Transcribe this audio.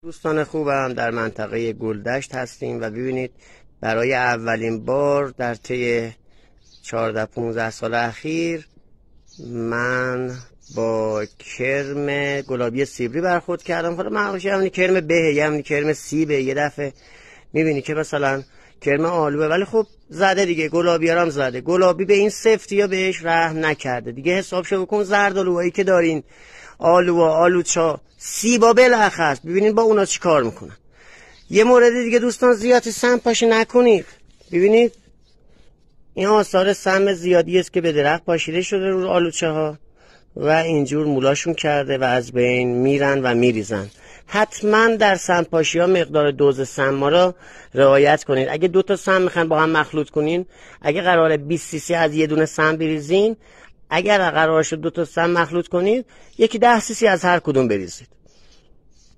دوستان خوبم، در منطقه گلدشت هستیم و ببینید برای اولین بار در طی 14-15 سال اخیر من با کرم گلابی سیبری برخورد کردم. حالا معمولا همین کرم بهه، همین کرم سیبه، یه دفعه میبینی که مثلا کرم آلوه، ولی خب زده دیگه، گلابی هم زده. گلابی به این سفتی ها بهش رحم نکرده دیگه. حسابشو بکن زردآلوهایی که دارین، آلوها، آلوچا، سیبا بالاخص، ببینید با اونا چی کار میکنن. یه مورد دیگه دوستان، زیاد سم پاشی نکنید. ببینید این آثار سم زیادی است که به درخت پاشیده شده رو آلوچه ها و اینجور مولاشون کرده و از بین میرن و میریزن. حتما در سم پاشی ها مقدار دوز سم را رعایت کنید. اگه 2 تا سم میخواین با هم مخلوط کنین، اگه قراره 20 سی سی از یه دونه سم بریزین، اگر قرار شد 2 تا سم مخلوط کنید، یکی 10 سی سی از هر کدوم بریزید.